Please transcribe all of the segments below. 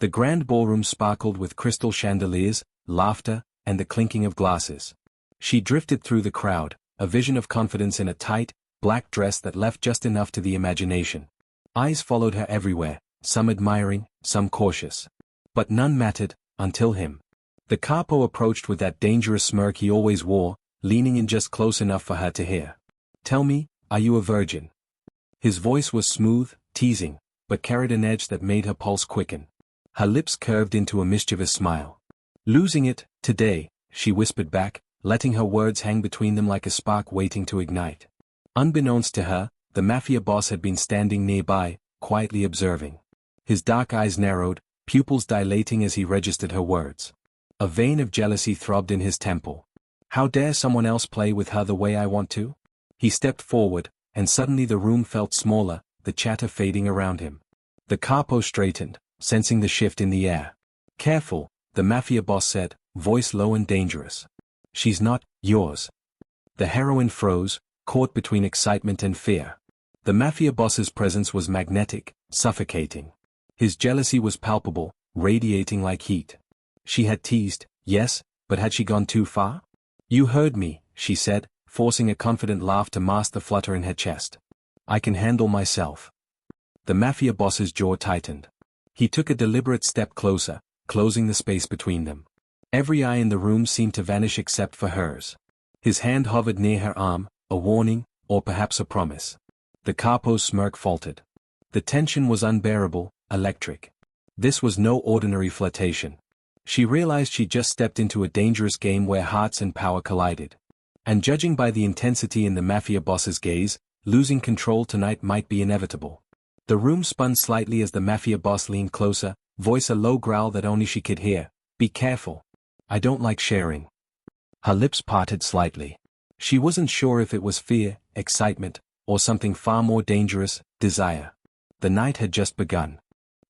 The grand ballroom sparkled with crystal chandeliers, laughter, and the clinking of glasses. She drifted through the crowd, a vision of confidence in a tight, black dress that left just enough to the imagination. Eyes followed her everywhere, some admiring, some cautious. But none mattered, until him. The capo approached with that dangerous smirk he always wore, leaning in just close enough for her to hear. "Tell me, are you a virgin?" His voice was smooth, teasing, but carried an edge that made her pulse quicken. Her lips curved into a mischievous smile. "Losing it, today," she whispered back, letting her words hang between them like a spark waiting to ignite. Unbeknownst to her, the Mafia boss had been standing nearby, quietly observing. His dark eyes narrowed, pupils dilating as he registered her words. A vein of jealousy throbbed in his temple. "How dare someone else play with her the way I want to?" He stepped forward, and suddenly the room felt smaller, the chatter fading around him. The capo straightened, sensing the shift in the air. "Careful," the Mafia boss said, voice low and dangerous. "She's not yours." The heroine froze, caught between excitement and fear. The Mafia boss's presence was magnetic, suffocating. His jealousy was palpable, radiating like heat. She had teased, yes, but had she gone too far? "You heard me," she said, forcing a confident laugh to mask the flutter in her chest. "I can handle myself." The Mafia boss's jaw tightened. He took a deliberate step closer, closing the space between them. Every eye in the room seemed to vanish except for hers. His hand hovered near her arm, a warning, or perhaps a promise. The capo's smirk faltered. The tension was unbearable, electric. This was no ordinary flirtation. She realized she'd just stepped into a dangerous game where hearts and power collided. And judging by the intensity in the Mafia boss's gaze, losing control tonight might be inevitable. The room spun slightly as the Mafia boss leaned closer, voice a low growl that only she could hear. "Be careful. I don't like sharing." Her lips parted slightly. She wasn't sure if it was fear, excitement, or something far more dangerous, desire. The night had just begun.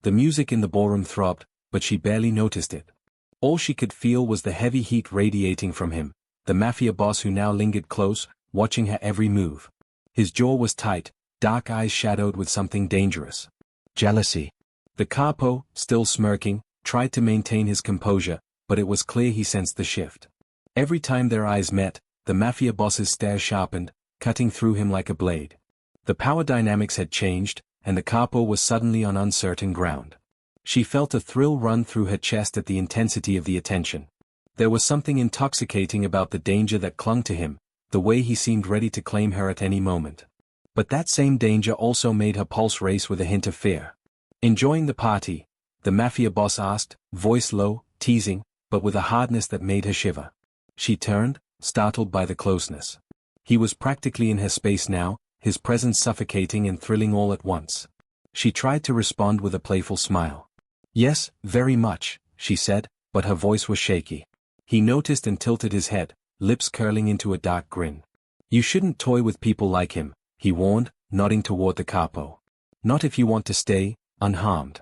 The music in the ballroom throbbed, but she barely noticed it. All she could feel was the heavy heat radiating from him, the Mafia boss who now lingered close, watching her every move. His jaw was tight, dark eyes shadowed with something dangerous. Jealousy. The capo, still smirking, tried to maintain his composure, but it was clear he sensed the shift. Every time their eyes met, the Mafia boss's stare sharpened, cutting through him like a blade. The power dynamics had changed, and the capo was suddenly on uncertain ground. She felt a thrill run through her chest at the intensity of the attention. There was something intoxicating about the danger that clung to him, the way he seemed ready to claim her at any moment. But that same danger also made her pulse race with a hint of fear. "Enjoying the party?" the Mafia boss asked, voice low, teasing, but with a hardness that made her shiver. She turned, startled by the closeness. He was practically in her space now, his presence suffocating and thrilling all at once. She tried to respond with a playful smile. "Yes, very much," she said, but her voice was shaky. He noticed and tilted his head, lips curling into a dark grin. "You shouldn't toy with people like him," he warned, nodding toward the capo. "Not if you want to stay unharmed."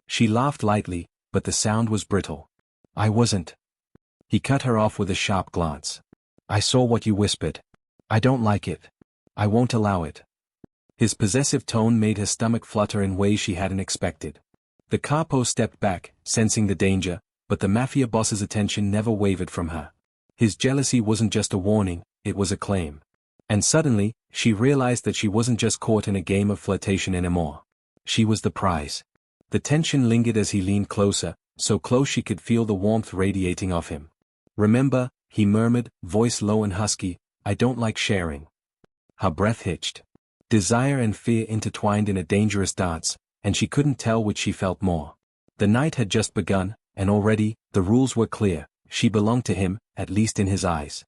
She laughed lightly, but the sound was brittle. "I wasn't." He cut her off with a sharp glance. "I saw what you whispered. I don't like it. I won't allow it." His possessive tone made her stomach flutter in ways she hadn't expected. The capo stepped back, sensing the danger, but the Mafia boss's attention never wavered from her. His jealousy wasn't just a warning, it was a claim. And suddenly, she realized that she wasn't just caught in a game of flirtation anymore. She was the prize. The tension lingered as he leaned closer, so close she could feel the warmth radiating off him. "Remember," he murmured, voice low and husky, "I don't like sharing." Her breath hitched. Desire and fear intertwined in a dangerous dance, and she couldn't tell which she felt more. The night had just begun, and already, the rules were clear, she belonged to him, at least in his eyes.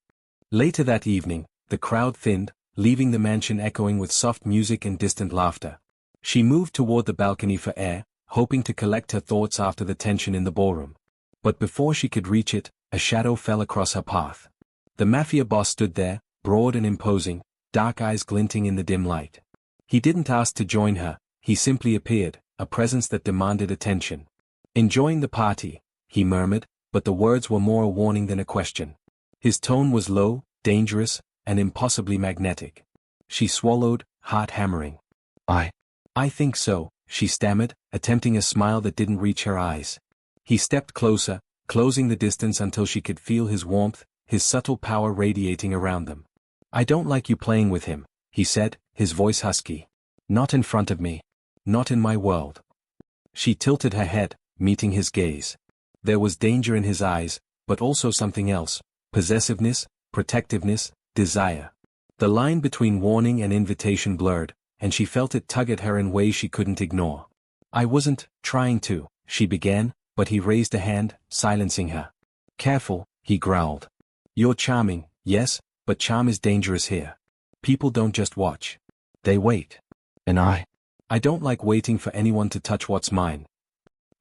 Later that evening, the crowd thinned, leaving the mansion echoing with soft music and distant laughter. She moved toward the balcony for air, hoping to collect her thoughts after the tension in the ballroom. But before she could reach it, a shadow fell across her path. The Mafia boss stood there, broad and imposing, dark eyes glinting in the dim light. He didn't ask to join her, he simply appeared, a presence that demanded attention. "Enjoying the party," he murmured, but the words were more a warning than a question. His tone was low, dangerous, and impossibly magnetic. She swallowed, heart hammering. I think so," she stammered, attempting a smile that didn't reach her eyes. He stepped closer, closing the distance until she could feel his warmth, his subtle power radiating around them. "I don't like you playing with him," he said, his voice husky. "Not in front of me. Not in my world." She tilted her head, meeting his gaze. There was danger in his eyes, but also something else: possessiveness, protectiveness, desire. The line between warning and invitation blurred, and she felt it tug at her in ways she couldn't ignore. "I wasn't trying to," she began, but he raised a hand, silencing her. "Careful," he growled. "You're charming, yes, but charm is dangerous here. People don't just watch. They wait. And I don't like waiting for anyone to touch what's mine."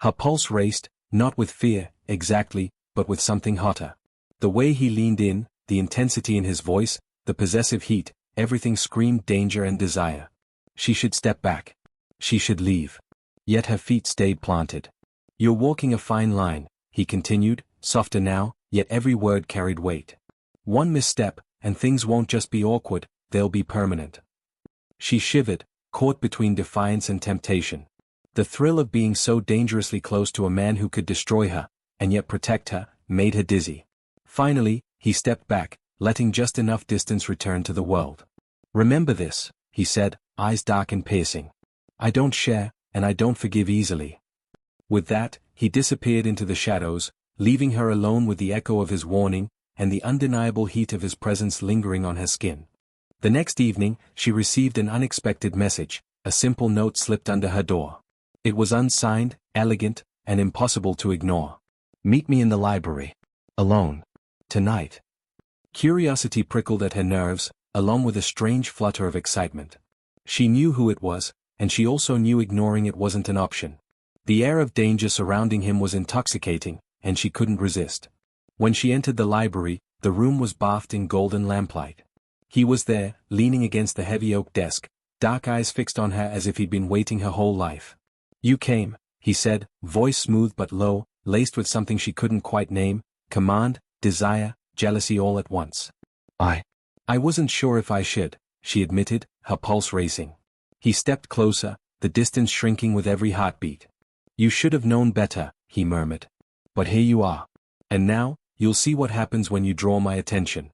Her pulse raced, not with fear, exactly, but with something hotter. The way he leaned in, the intensity in his voice, the possessive heat, everything screamed danger and desire. She should step back. She should leave. Yet her feet stayed planted. "You're walking a fine line," he continued, softer now, yet every word carried weight. "One misstep, and things won't just be awkward, they'll be permanent." She shivered, caught between defiance and temptation. The thrill of being so dangerously close to a man who could destroy her, and yet protect her, made her dizzy. Finally, he stepped back, letting just enough distance return to the world. "Remember this," he said, eyes dark and piercing. "I don't share, and I don't forgive easily." With that, he disappeared into the shadows, leaving her alone with the echo of his warning, and the undeniable heat of his presence lingering on her skin. The next evening, she received an unexpected message. A simple note slipped under her door. It was unsigned, elegant, and impossible to ignore. "Meet me in the library. Alone. Tonight." Curiosity prickled at her nerves, along with a strange flutter of excitement. She knew who it was, and she also knew ignoring it wasn't an option. The air of danger surrounding him was intoxicating, and she couldn't resist. When she entered the library, the room was bathed in golden lamplight. He was there, leaning against the heavy oak desk, dark eyes fixed on her as if he'd been waiting her whole life. "You came," he said, voice smooth but low, laced with something she couldn't quite name: command, desire, jealousy all at once. I wasn't sure if I should," she admitted, her pulse racing. He stepped closer, the distance shrinking with every heartbeat. "You should have known better," he murmured. "But here you are. And now, you'll see what happens when you draw my attention."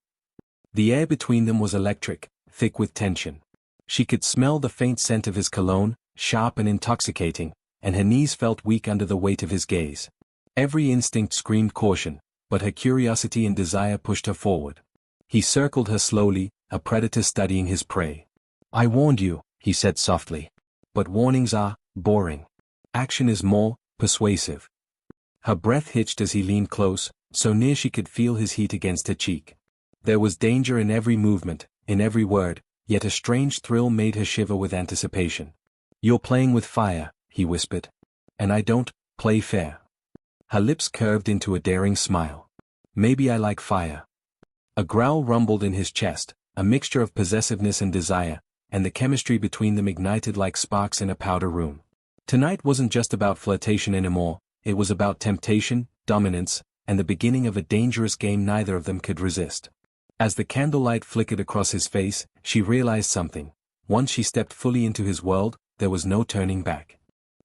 The air between them was electric, thick with tension. She could smell the faint scent of his cologne, sharp and intoxicating, and her knees felt weak under the weight of his gaze. Every instinct screamed caution, but her curiosity and desire pushed her forward. He circled her slowly, a predator studying his prey. "I warned you," he said softly. "But warnings are boring. Action is more persuasive." Her breath hitched as he leaned close, so near she could feel his heat against her cheek. There was danger in every movement, in every word, yet a strange thrill made her shiver with anticipation. "You're playing with fire," he whispered. "And I don't play fair." Her lips curved into a daring smile. "Maybe I like fire." A growl rumbled in his chest, a mixture of possessiveness and desire, and the chemistry between them ignited like sparks in a powder room. Tonight wasn't just about flirtation anymore, it was about temptation, dominance, and the beginning of a dangerous game neither of them could resist. As the candlelight flickered across his face, she realized something. Once she stepped fully into his world, there was no turning back.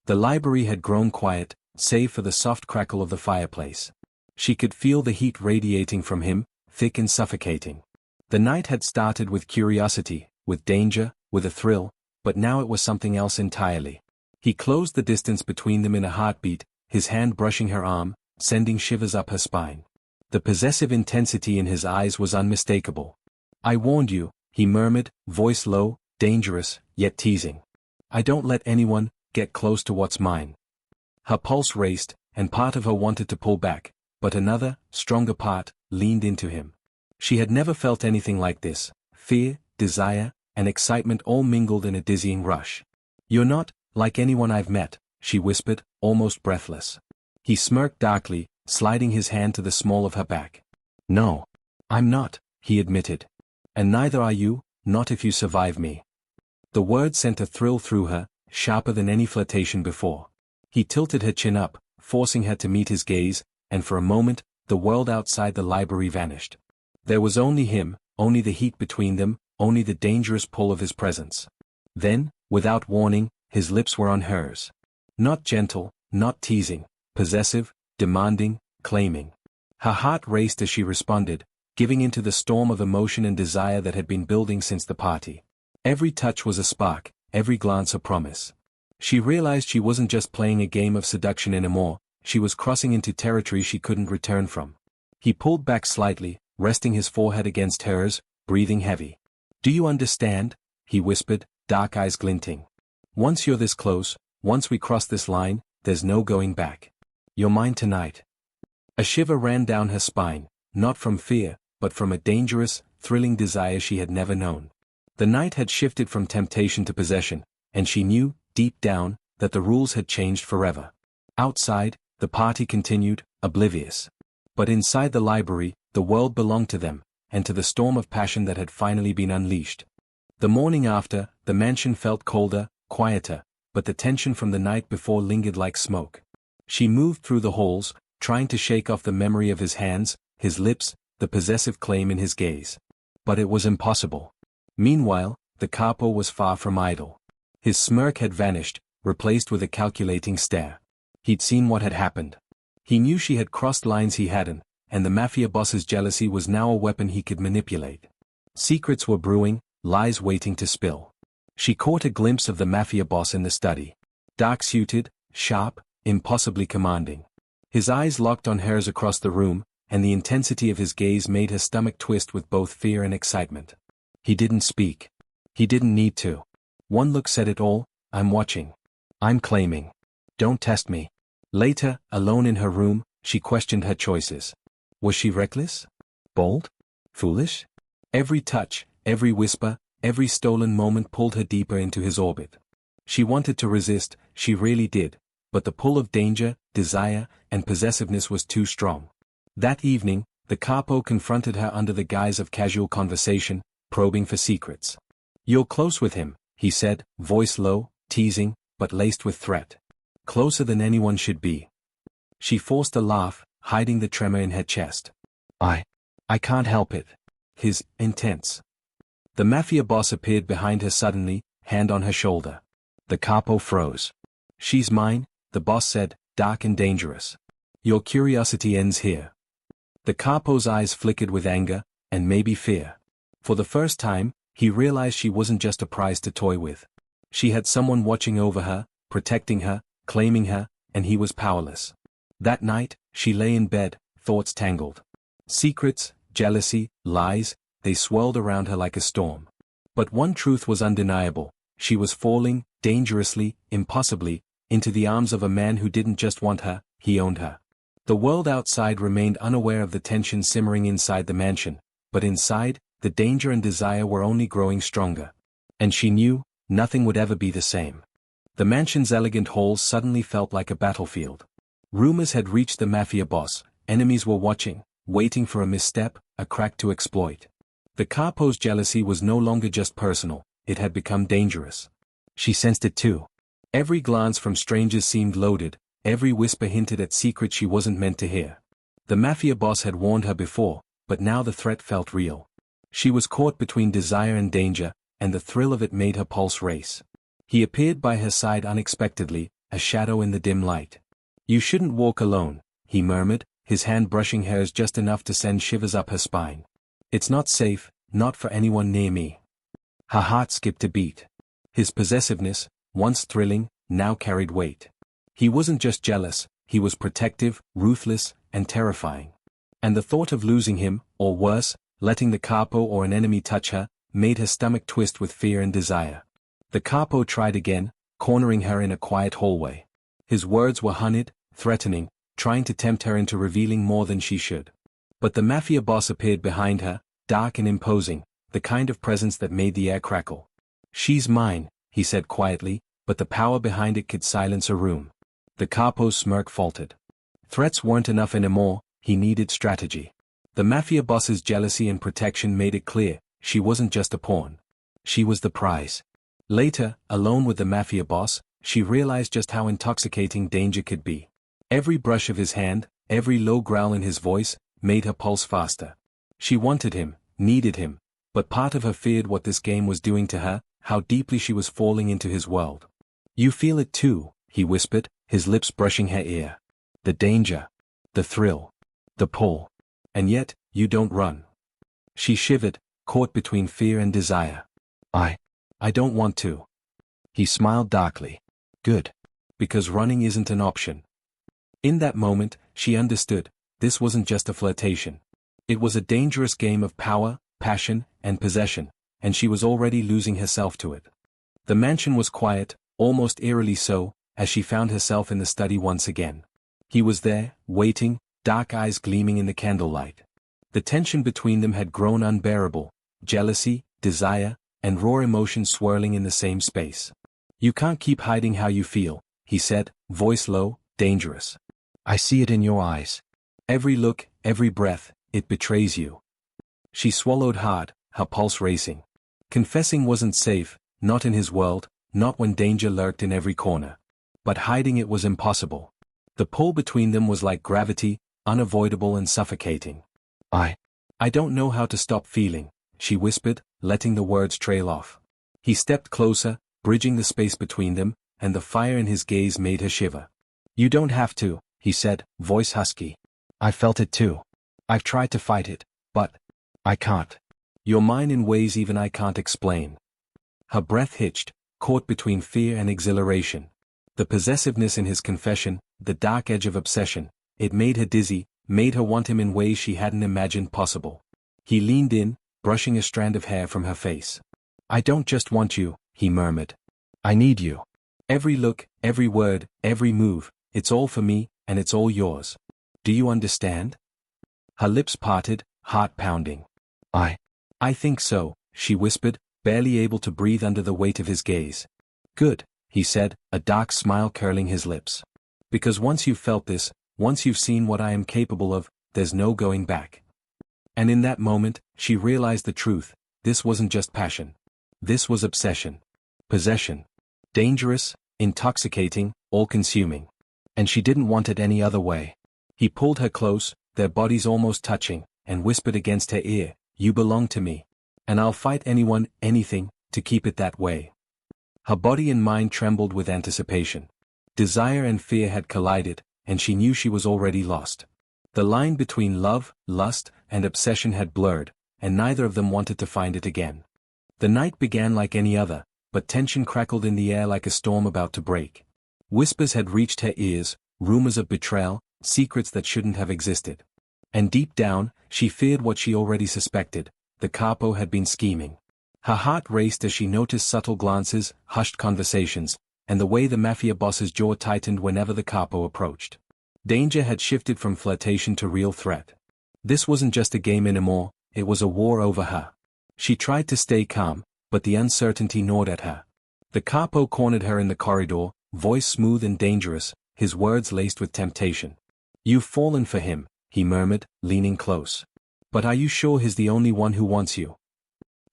The library had grown quiet, save for the soft crackle of the fireplace. She could feel the heat radiating from him, thick and suffocating. The night had started with curiosity, with danger, with a thrill, but now it was something else entirely. He closed the distance between them in a heartbeat, his hand brushing her arm, sending shivers up her spine. The possessive intensity in his eyes was unmistakable. "I warned you," he murmured, voice low, dangerous, yet teasing. "I don't let anyone get close to what's mine." Her pulse raced, and part of her wanted to pull back, but another, stronger part, leaned into him. She had never felt anything like this: fear, desire, and excitement all mingled in a dizzying rush. "You're not like anyone I've met," she whispered, almost breathless. He smirked darkly, sliding his hand to the small of her back. "No. I'm not," he admitted. "And neither are you, not if you survive me." The word sent a thrill through her, sharper than any flirtation before. He tilted her chin up, forcing her to meet his gaze, and for a moment, the world outside the library vanished. There was only him, only the heat between them, only the dangerous pull of his presence. Then, without warning, his lips were on hers. Not gentle, not teasing, possessive, demanding, claiming. Her heart raced as she responded, giving into the storm of emotion and desire that had been building since the party. Every touch was a spark, every glance a promise. She realized she wasn't just playing a game of seduction anymore, she was crossing into territory she couldn't return from. He pulled back slightly, resting his forehead against hers, breathing heavy. "Do you understand?" he whispered, dark eyes glinting. "Once you're this close, once we cross this line, there's no going back. You're mine tonight." A shiver ran down her spine, not from fear, but from a dangerous, thrilling desire she had never known. The night had shifted from temptation to possession, and she knew, deep down, that the rules had changed forever. Outside, the party continued, oblivious. But inside the library, the world belonged to them, and to the storm of passion that had finally been unleashed. The morning after, the mansion felt colder, quieter, but the tension from the night before lingered like smoke. She moved through the halls, trying to shake off the memory of his hands, his lips, the possessive claim in his gaze. But it was impossible. Meanwhile, the Capo was far from idle. His smirk had vanished, replaced with a calculating stare. He'd seen what had happened. He knew she had crossed lines he hadn't, and the Mafia boss's jealousy was now a weapon he could manipulate. Secrets were brewing, lies waiting to spill. She caught a glimpse of the Mafia boss in the study. Dark-suited, sharp, impossibly commanding. His eyes locked on hers across the room, and the intensity of his gaze made her stomach twist with both fear and excitement. He didn't speak. He didn't need to. One look said it all: "I'm watching. I'm claiming. Don't test me." Later, alone in her room, she questioned her choices. Was she reckless? Bold? Foolish? Every touch, every whisper, every stolen moment pulled her deeper into his orbit. She wanted to resist, she really did, but the pull of danger, desire, and possessiveness was too strong. That evening, the Capo confronted her under the guise of casual conversation, probing for secrets. "You're close with him," he said, voice low, teasing, but laced with threat. "Closer than anyone should be." She forced a laugh, hiding the tremor in her chest. I can't help it." His, intense. The Mafia boss appeared behind her suddenly, hand on her shoulder. The Capo froze. "She's mine," the boss said, dark and dangerous. "Your curiosity ends here." The Capo's eyes flickered with anger, and maybe fear. For the first time, he realized she wasn't just a prize to toy with. She had someone watching over her, protecting her, claiming her, and he was powerless. That night, she lay in bed, thoughts tangled. Secrets, jealousy, lies, they swirled around her like a storm. But one truth was undeniable: she was falling, dangerously, impossibly, into the arms of a man who didn't just want her, he owned her. The world outside remained unaware of the tension simmering inside the mansion, but inside, the danger and desire were only growing stronger. And she knew, nothing would ever be the same. The mansion's elegant halls suddenly felt like a battlefield. Rumors had reached the Mafia boss, enemies were watching, waiting for a misstep, a crack to exploit. The Capo's jealousy was no longer just personal, it had become dangerous. She sensed it too. Every glance from strangers seemed loaded, every whisper hinted at secrets she wasn't meant to hear. The Mafia boss had warned her before, but now the threat felt real. She was caught between desire and danger, and the thrill of it made her pulse race. He appeared by her side unexpectedly, a shadow in the dim light. "You shouldn't walk alone," he murmured, his hand brushing hers just enough to send shivers up her spine. "It's not safe, not for anyone near me." Her heart skipped a beat. His possessiveness, once thrilling, now carried weight. He wasn't just jealous, he was protective, ruthless, and terrifying. And the thought of losing him, or worse, letting the Capo or an enemy touch her, made her stomach twist with fear and desire. The Capo tried again, cornering her in a quiet hallway. His words were honeyed, threatening, trying to tempt her into revealing more than she should. But the Mafia boss appeared behind her, dark and imposing, the kind of presence that made the air crackle. "She's mine," he said quietly, but the power behind it could silence a room. The Capo's smirk faltered. Threats weren't enough anymore, he needed strategy. The Mafia boss's jealousy and protection made it clear, she wasn't just a pawn. She was the prize. Later, alone with the Mafia boss, she realized just how intoxicating danger could be. Every brush of his hand, every low growl in his voice, made her pulse faster. She wanted him, needed him, but part of her feared what this game was doing to her, how deeply she was falling into his world. You feel it too, he whispered, his lips brushing her ear. The danger. The thrill. The pull. And yet, you don't run. She shivered, caught between fear and desire. I don't want to. He smiled darkly. Good. Because running isn't an option. In that moment, she understood, this wasn't just a flirtation. It was a dangerous game of power, passion, and possession, and she was already losing herself to it. The mansion was quiet, almost eerily so, as she found herself in the study once again. He was there, waiting, dark eyes gleaming in the candlelight. The tension between them had grown unbearable, jealousy, desire, and raw emotion swirling in the same space. You can't keep hiding how you feel, he said, voice low, dangerous. I see it in your eyes. Every look, every breath, it betrays you. She swallowed hard, her pulse racing. Confessing wasn't safe, not in his world, not when danger lurked in every corner. But hiding it was impossible. The pull between them was like gravity, unavoidable and suffocating. I don't know how to stop feeling, she whispered, letting the words trail off. He stepped closer, bridging the space between them, and the fire in his gaze made her shiver. You don't have to, he said, voice husky. I felt it too. I've tried to fight it, but I can't. You're mine in ways even I can't explain. Her breath hitched, caught between fear and exhilaration. The possessiveness in his confession, the dark edge of obsession, it made her dizzy, made her want him in ways she hadn't imagined possible. He leaned in, brushing a strand of hair from her face. I don't just want you, he murmured. I need you. Every look, every word, every move, it's all for me, and it's all yours. Do you understand? Her lips parted, heart pounding. I think so, she whispered, barely able to breathe under the weight of his gaze. Good, he said, a dark smile curling his lips. Because once you've felt this, once you've seen what I am capable of, there's no going back. And in that moment, she realized the truth, this wasn't just passion. This was obsession. Possession. Dangerous, intoxicating, all-consuming. And she didn't want it any other way. He pulled her close, their bodies almost touching, and whispered against her ear, you belong to me. And I'll fight anyone, anything, to keep it that way. Her body and mind trembled with anticipation. Desire and fear had collided, and she knew she was already lost. The line between love, lust, and obsession had blurred, and neither of them wanted to find it again. The night began like any other, but tension crackled in the air like a storm about to break. Whispers had reached her ears, rumors of betrayal, secrets that shouldn't have existed. And deep down, she feared what she already suspected, the Capo had been scheming. Her heart raced as she noticed subtle glances, hushed conversations, and the way the Mafia boss's jaw tightened whenever the Capo approached. Danger had shifted from flirtation to real threat. This wasn't just a game anymore, it was a war over her. She tried to stay calm, but the uncertainty gnawed at her. The Capo cornered her in the corridor, voice smooth and dangerous, his words laced with temptation. You've fallen for him, he murmured, leaning close. But are you sure he's the only one who wants you?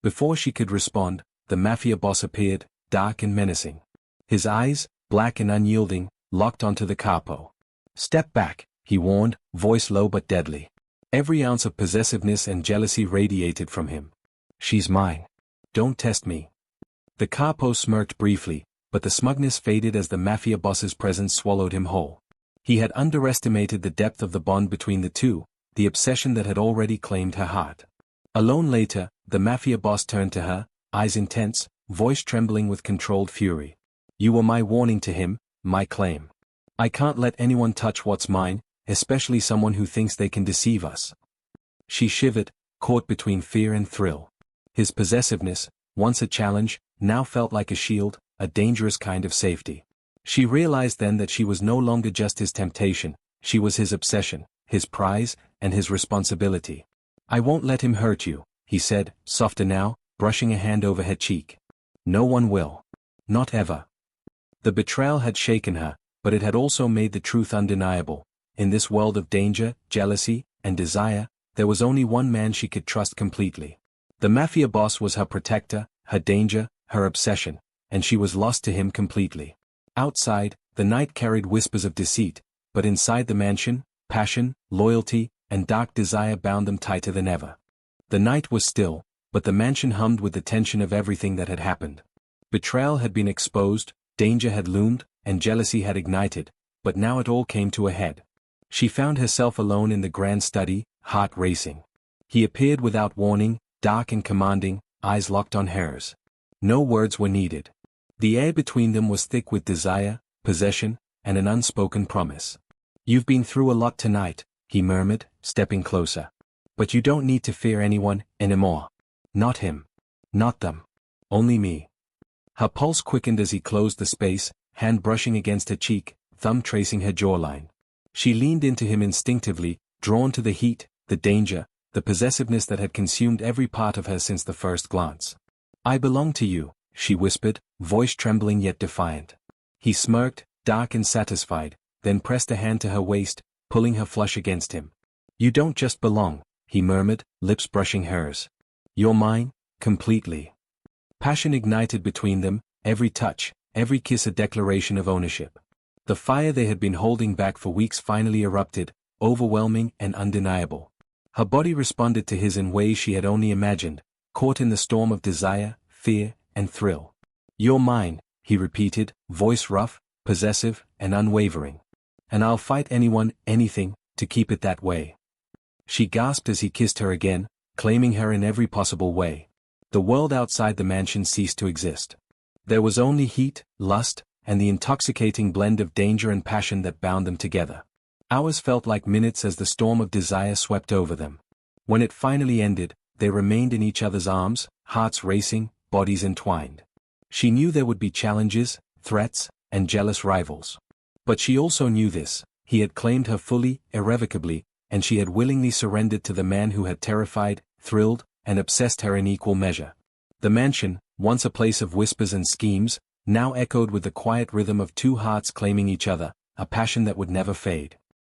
Before she could respond, the Mafia boss appeared, dark and menacing. His eyes, black and unyielding, locked onto the Capo. Step back, he warned, voice low but deadly. Every ounce of possessiveness and jealousy radiated from him. She's mine. Don't test me. The Capo smirked briefly, but the smugness faded as the Mafia boss's presence swallowed him whole. He had underestimated the depth of the bond between the two, the obsession that had already claimed her heart. Alone later, the Mafia boss turned to her, eyes intense, voice trembling with controlled fury. You were my warning to him, my claim. I can't let anyone touch what's mine, especially someone who thinks they can deceive us. She shivered, caught between fear and thrill. His possessiveness, once a challenge, now felt like a shield, a dangerous kind of safety. She realized then that she was no longer just his temptation, she was his obsession, his prize, and his responsibility. I won't let him hurt you, he said, softer now, brushing a hand over her cheek. No one will. Not ever. The betrayal had shaken her, but it had also made the truth undeniable. In this world of danger, jealousy, and desire, there was only one man she could trust completely. The Mafia boss was her protector, her danger, her obsession, and she was lost to him completely. Outside, the night carried whispers of deceit, but inside the mansion, passion, loyalty, and dark desire bound them tighter than ever. The night was still, but the mansion hummed with the tension of everything that had happened. Betrayal had been exposed, Danger had loomed, and jealousy had ignited, but now it all came to a head. She found herself alone in the grand study, heart racing. He appeared without warning, dark and commanding, eyes locked on hers. No words were needed. The air between them was thick with desire, possession, and an unspoken promise. "You've been through a lot tonight," he murmured, stepping closer. "But you don't need to fear anyone anymore. Not him. Not them. Only me." Her pulse quickened as he closed the space, hand brushing against her cheek, thumb tracing her jawline. She leaned into him instinctively, drawn to the heat, the danger, the possessiveness that had consumed every part of her since the first glance. "I belong to you," she whispered, voice trembling yet defiant. He smirked, dark and satisfied, then pressed a hand to her waist, pulling her flush against him. "You don't just belong," he murmured, lips brushing hers. "You're mine, completely." Passion ignited between them, every touch, every kiss a declaration of ownership. The fire they had been holding back for weeks finally erupted, overwhelming and undeniable. Her body responded to his in ways she had only imagined, caught in the storm of desire, fear, and thrill. "You're mine," he repeated, voice rough, possessive, and unwavering. "And I'll fight anyone, anything, to keep it that way." She gasped as he kissed her again, claiming her in every possible way. The world outside the mansion ceased to exist. There was only heat, lust, and the intoxicating blend of danger and passion that bound them together. Hours felt like minutes as the storm of desire swept over them. When it finally ended, they remained in each other's arms, hearts racing, bodies entwined. She knew there would be challenges, threats, and jealous rivals. But she also knew this: he had claimed her fully, irrevocably, and she had willingly surrendered to the man who had terrified, thrilled, and obsessed her in equal measure. The mansion, once a place of whispers and schemes, now echoed with the quiet rhythm of two hearts claiming each other, a passion that would never fade.